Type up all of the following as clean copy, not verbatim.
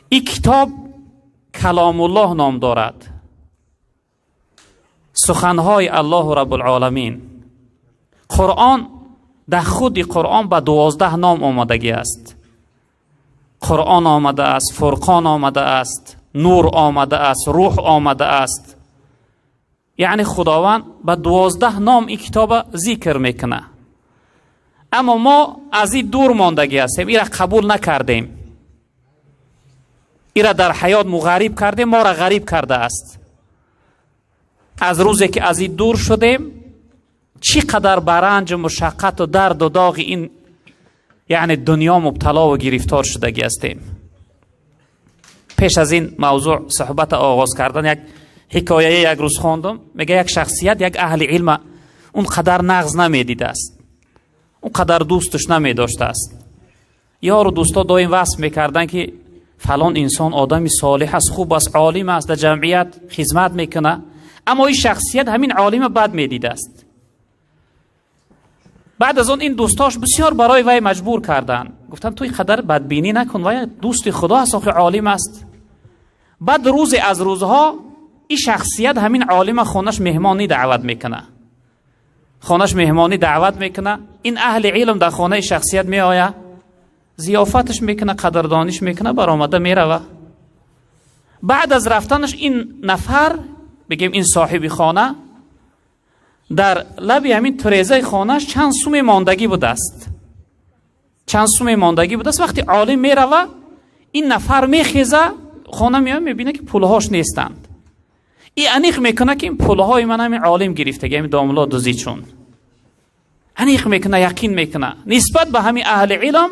این کتاب کلام الله نام دارد، سخنهای الله رب العالمین. قرآن در خود قرآن به 12 نام آمدگی است. قرآن آمده است، فرقان آمده است، نور آمده است، روح آمده است. یعنی خداوند به 12 نام این کتاب ذکر میکنه. اما ما از این دور ماندگی هستیم، این را قبول نکردیم، این را در حیات مغریب کردیم، ما را غریب کرده است. از روزی که از این دور شدیم چی قدر برنج و مشقت و درد و داغ این یعنی دنیا مبتلا و گرفتار شدگی هستیم. پیش از این موضوع صحبت آغاز کردن یک حکایه یک روز خواندم، میگه یک شخصیت یک اهل علم اون قدر نغز نمیدیده است، اون قدر دوستش نمیداشته است. یارو دوستا دائم وصف میکردن که فلان انسان آدمی صالح است، خوب است، عالم است، در جمعیت خدمت میکنه، اما این شخصیت همین عالم بد میدیده است. بعد از اون این دوستاش بسیار برای وی مجبور کردن، گفتن توی قدر بدبینی نکن، وی دوست خدا است، آخه عالم است. بعد روز از روزها این شخصیت همین عالم خونش مهمانی دعوت میکنه، خونش مهمانی دعوت میکنه. این اهل علم در خانه شخصیت می آید، ضیافتش میکنه، قدردانیش میکنه، برآمده میروه. بعد از رفتنش این نفر، بگیم این صاحب خانه، در لب همین تریزه خانهش چند سوم ماندگی بوده است، چند سوم ماندگی بوده است. وقتی عالم میروه این نفر میخیزه، خانه میاد میبینه که پولهاش نیستند. این انیق میکنه که این پولهای من همین عالم گرفته، همین داملا دوزی، چون انیق میکنه، یقین میکنه نسبت به همین اهل علم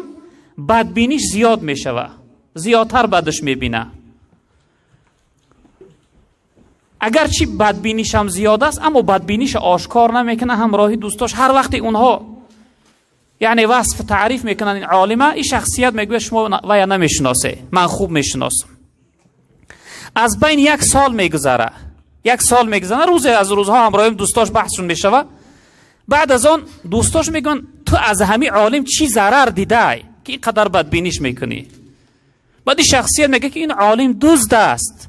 بدبینیش زیاد میشوه، زیادتر بدش میبینه. اگرچه بدبینیش هم زیاد است، اما بدبینیش آشکار نمیکنه. همراهی دوستاش هر وقت اونها یعنی وصف تعریف میکنن این عالمه، این شخصیت میگه شما ویا نمیشناسه، من خوب میشناسم. از بین یک سال میگذره، یک سال میگذره، روز از روزها همراهی دوستاش بحثشون میشوه. بعد از آن دوستاش میگن تو از همین عالم چی ضرر دیده که این قدر بدبینیش میکنی؟ بعد این شخصیت میگه که این عالم دزد است.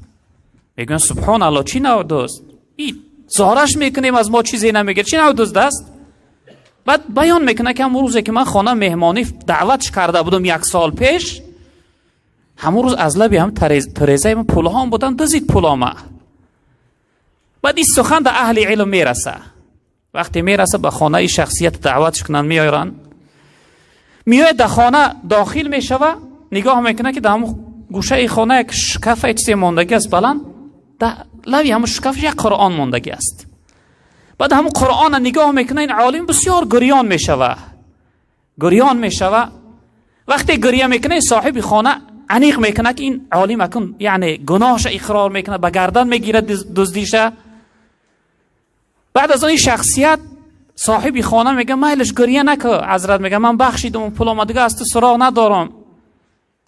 میگن سبحان الله، چی نوع دزد؟ این زارش میکنیم از ما چیزی نمیگه، چی نوع دزد است؟ بعد بیان میکنه که همون روزی که من خانه مهمانی دعوتش کرده بودم یک سال پیش، همون روز از لبی هم تریزه من پوله هم بودن، دزید پولامه. بعد این سخن در اهل علم میرسه. وقتی میرسه به خانه ای شخصیت دعوتش کنن، میایرن، میاد در خانه داخل میشوه، نگاه میکنه که در همون گوشه ای خانه یک شکف چیزی ماندگی است بلند، در لبی همون شکف یک قرآن ماندگی است. بعد همون قرآن نگاه میکنه، این عالم بسیار گریان میشوه، گریان میشوه. وقتی گریه میکنه صاحب خانه انیق میکنه که این عالم اکن یعنی گناهش اقرار میکنه، به گردن میگیره دزدیشه. بعد از این شخصیت صاحب خانه میگه میلش گریه نکن حضرت، میگه من بخشیدم اون پولام دیگه از تو سراغ ندارم.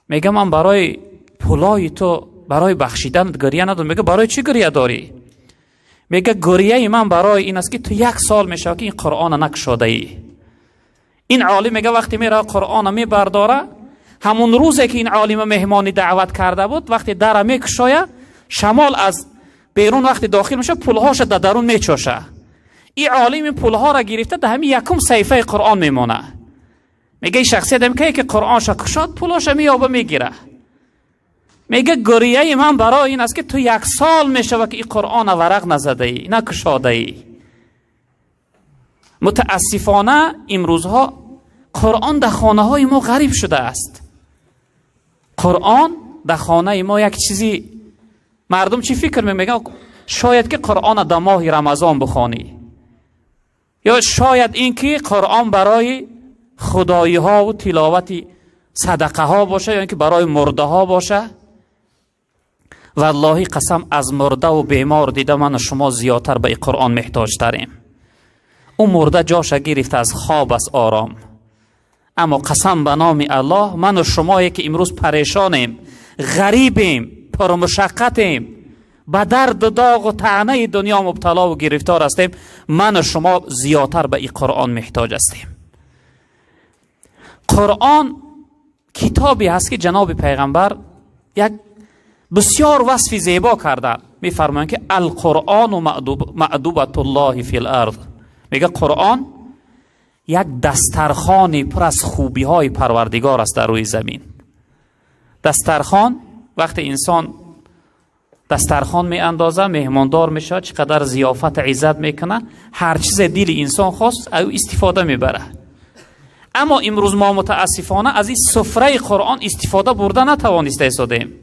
میگه من برای پولای تو برای بخشیدن گریه ندارم. میگه برای چی گریه داری؟ میگه گریه من برای این است که تو یک سال میشه که این قرآن نکشاده ای. این عالم میگه وقتی میره قرآن میبرداره، همون روزی که این عالم مهمانی دعوت کرده بود، وقتی در میکشایه، شمال از بیرون وقتی داخل میشه پولهاش در درون میچوشه. این عالم این پولها را گرفته در همین یکم صفحه قرآن میمونه. میگه شخصیت میگه که قرآن شا کشاد، پولهاش میابه میگیره. میگه گریه من برای این است که تو یک سال میشه که این قرآن ورق نزده ای، نکشاده ای. متاسفانه امروزها قرآن در خانه های ما غریب شده است. قرآن در خانه ما یک چیزی، مردم چی فکر میگن؟ شاید که قرآن در ماه رمضان بخوانی، یا شاید این که قرآن برای خدایی ها و تلاوت صدقه ها باشه، یا اینکه برای مرده ها باشه. والله قسم از مرده و بیمار دیده من و شما زیادتر به قرآن محتاج تریم. اون مرده جاش گرفت از خواب از آرام. اما قسم به نام الله، من و شمایی که امروز پریشانیم، غریبیم، پرمشقتیم، به درد و داغ و طعنه دنیا مبتلا و گرفتار هستیم، من و شما زیادتر به این قرآن محتاج هستیم. قرآن کتابی هست که جناب پیغمبر یک بسیار وصف زیبا کردن. میفرمایند که القرآن و معدوبة الله فی الارض. میگه قرآن یک دسترخوانی پر از خوبی های پروردگار است در روی زمین. دسترخوان، وقتی انسان دسترخوان می اندازه، مهماندار میشه، چقدر ضیافت عزت میکنه، هر چیز دل انسان خواست او استفاده میبره. اما امروز ما متاسفانه از این سفره قرآن استفاده برده نتوانسته ایستادیم.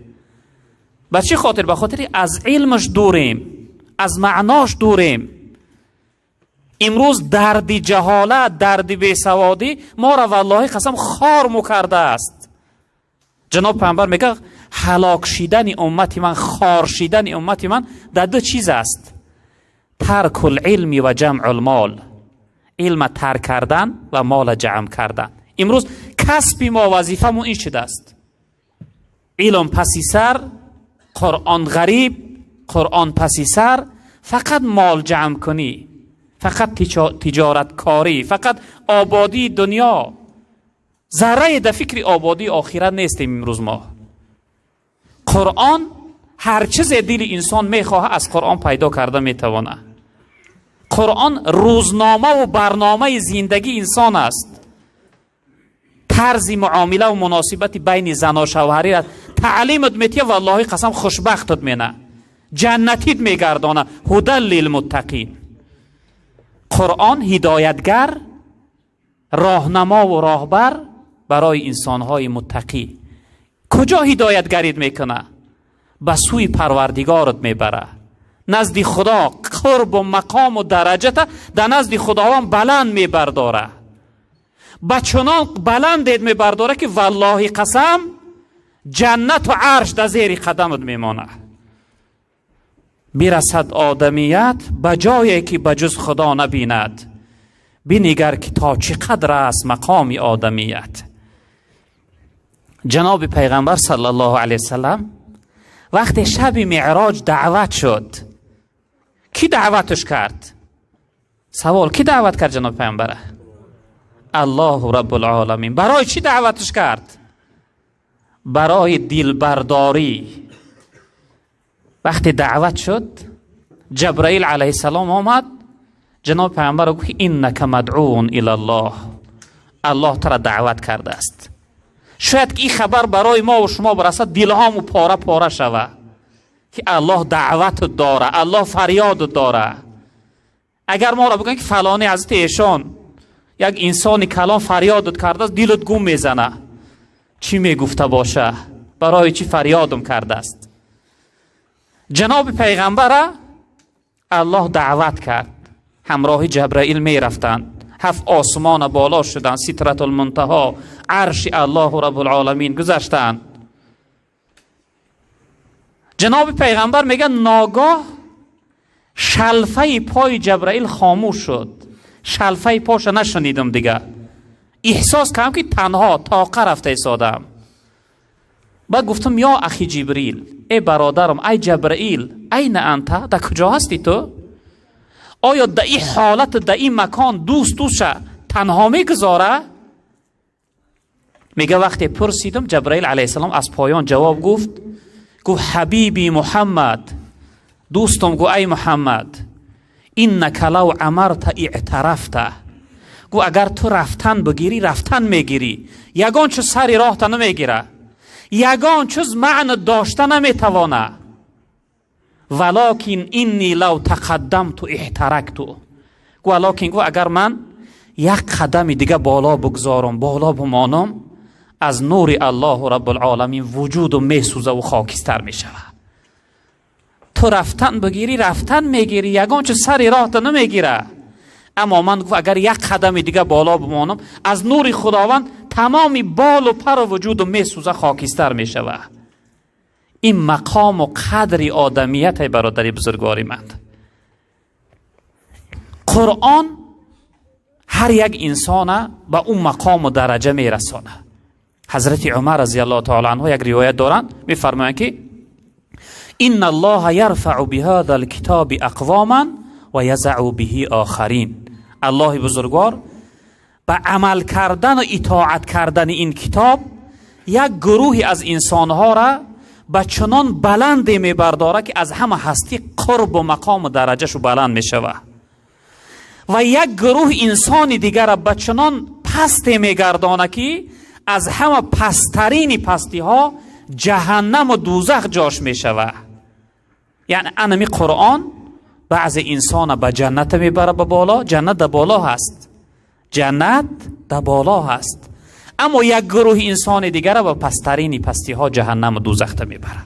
به چه خاطر؟ به خاطر از علمش دوریم، از معناش دوریم. امروز درد جهالت، درد بیسوادی ما را والله قسم خار مکرده است. جناب پیامبر میگه هلاک شدن امت من، خار شدن امت من در دو چیز است: ترک العلم و جمع المال. علم ترک کردن و مال جمع کردن. امروز کسب ما، وظیفمون این شده است: علم پسی سر، قرآن غریب، قرآن پسی سر، فقط مال جمع کنی، فقط تجارت کاری، فقط آبادی دنیا. ذره در فکر آبادی آخرت نیستیم امروز ما. قرآن هر چیز دل انسان میخواه از قرآن پیدا کرده میتوانه. قرآن روزنامه و برنامه زندگی انسان است. طرز معامله و مناسبت بین زن و شوهری را تعلیمت میتیه، والله قسم خوشبختت مینه، جنتیت میگردانه. هدی للمتقین. قرآن هدایتگر، راهنما و راهبر برای انسانهای متقی. کجا هدایتگریت میکنه؟ به سوی پروردگارت میبره. نزد خدا قرب و مقام و درجت در نزد خداوند بلند میبرداره. بچنان بلندت میبرداره که والله قسم جنت و عرش در زیر قدمت میمانه. برسد آدمیت به جایی که بجز خدا نبیند، بنگر که تا چقدر است مقام آدمیت. جناب پیغمبر صلی الله علیه وسلم وقتی شب معراج دعوت شد، کی دعوتش کرد؟ سوال، کی دعوت کرد جناب پیغمبر؟ الله رب العالمین. برای چی دعوتش کرد؟ برای دلبرداری. وقتی دعوت شد، جبرائیل علیه السلام آمد، جناب پیغمبر گفت انک مدعون الی الله. الله تو را دعوت کرده است. شاید که این خبر برای ما و شما برسد، دلهامو پاره پاره شوه که الله دعوت داره، الله فریاد داره. اگر ما را بگن که فلانی حضرت ایشان یک انسانی کلام فریاد کرده است، دلت گم میزنه. چی میگفته باشه؟ برای چی فریادم کرده است؟ جناب پیغمبر الله دعوت کرد، همراه جبرائیل می رفتند، 7 آسمان بالا شدند، سدرة المنتهی، عرش الله رب العالمین گذشتند. جناب پیغمبر میگه ناگاه شلفه پای جبرائیل خاموش شد. شلفه پاش نشنیدم دیگه. احساس کردم که تنها طاقه رفته ایستادم. بعد گفتم یا اخی جبرئیل، ای برادرم، ای جبرائیل، این انت؟ در کجا هستی تو؟ آیا در این حالت، در این مکان دوستش تنها میگذاره؟ میگه وقتی پرسیدم، جبرائیل علیه السلام از پایان جواب گفت حبیبی محمد، دوستم، گو ای محمد، اینک لو امرت اعترفت. گو اگر تو رفتن بگیری، رفتن میگیری، یگان چه سری راه تا نمیگیره، یگان چیز معنی داشته نمیتوانه. ولکن اینی لو تقدمت احترقت. ولکن گو اگر من یک قدم دیگه بالا بگذارم، بالا بمانم، از نور الله رب العالمین وجودم میسوزه و خاکستر میشوه. تو رفتن بگیری، رفتن میگیری، یگان چه سری راه تا نمیگیره. اما من گفت اگر یک قدم دیگه بالا بمانم، از نور خداوند تمامی بال و پر و وجودم میسوزه، خاکستر میشوه. این مقام و قدر آدمیت ای برادری بزرگواری من. قرآن هر یک انسان به اون مقام و درجه میرسانه. حضرت عمر رضی الله تعالی عنه یک روایت دارند، میفرمایند که ان الله یرفع بهذا الكتاب اقواما و یضع به آخرین. الله بزرگوار به عمل کردن و اطاعت کردن این کتاب یک گروهی از انسانها را به چنان بلندی میبرداره که از همه هستی قرب و مقام و درجهشو بلند میشوه و یک گروه انسان دیگر را به چنان پستی میگردانه که از همه پسترین پستی ها جهنم و دوزخ جاش میشوه. یعنی انمی قرآن بعض انسان به جنت میبره به بالا، جنت در بالا هست، جنت در بالا هست، اما یک گروه انسان دیگر به پسترین پستی ها جهنم و دوزخ میبره.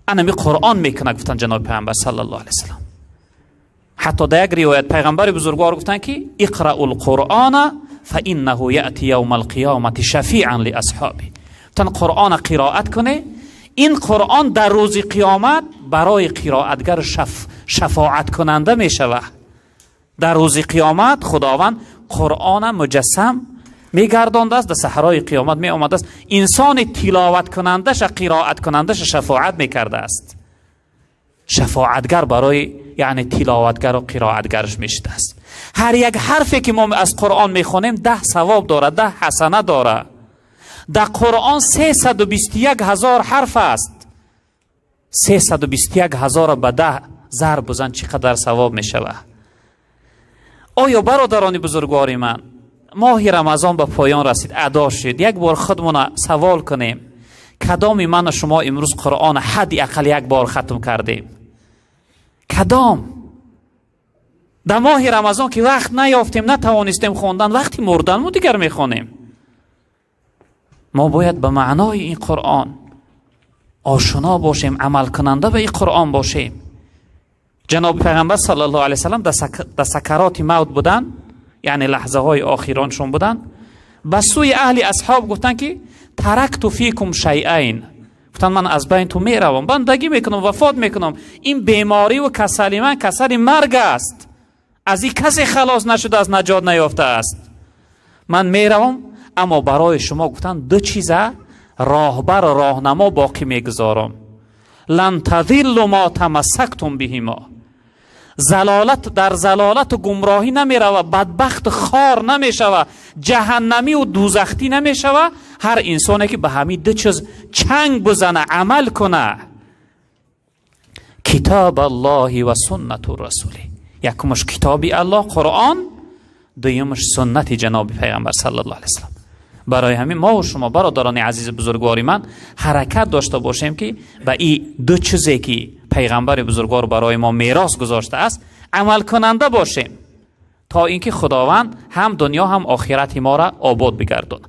انمی قرآن میکنه گفتن جناب پیغمبر صلی الله علیه وسلم. حتی در یک روایت پیغمبر بزرگوار گفتن که اقرأوا القرآن فانه یأتی یوم القیامة شفیعا لاصحابه. تن قرآن قرائت کنه، این قرآن در روز قیامت برای قرائتگر شفاعت کننده می شود. در روز قیامت خداوند قرآن مجسم می گردانده است، در صحرای قیامت می آمده است، انسان تلاوت کنندش قرائت کنندش شفاعت می کرده است. شفاعتگر برای یعنی تلاوتگر و قرائتگرش می شده است. هر یک حرفی که ما از قرآن می خونیم 10 ثواب داره، 10 حسنه داره. در قرآن 321,000 حرف است. 321,000 به 10 ضرب بزن چقدر ثواب می شود. آیا برادران بزرگوار من، ماه رمضان به پایان رسید، ادا شد. یک بار خودمون سوال کنیم کدام من و شما امروز قرآن حدی اقل یک بار ختم کردیم؟ کدام؟ در ماه رمضان که وقت نیافتیم، نتوانستیم خوندن، وقتی مردن مو دیگر میخونیم. ما باید به معنای این قرآن آشنا باشیم، عمل کننده به این قرآن باشیم. جناب پیغمبر صلی الله علیه وسلم در سکرات موت بودن، یعنی لحظه های آخرانشون بودن، به سوی اهل اصحاب گفتن که ترکت فیکم شیئین، گفتن من از بین تو میروم، بندگی میکنم، وفات میکنم، این بیماری و کسلی من کسلی مرگ است، از این کسی خلاص نشده، از نجات نیافته است، من میروم، اما برای شما گفتن 2 چیزه راهبر و راهنما باقی میگذارم. لن تضلوا ما تمسکتم بهما. زلالت در زلالت و گمراهی نمیروه، بدبخت خار نمیشوه، جهنمی و دوزختی نمیشوه هر انسانی که به همین 2 چیز چنگ بزنه، عمل کنه. کتاب الله و سنت رسوله. یکمش کتابی الله قرآن، دویمش سنت جناب پیغمبر صلی الله علیه وسلم. برای همین ما و شما برادران عزیز بزرگواری من حرکت داشته باشیم که به این 2 چیزی که پیغمبر بزرگوار برای ما میراث گذاشته است عمل کننده باشیم، تا اینکه خداوند هم دنیا هم آخرت ما را آباد بگرداند.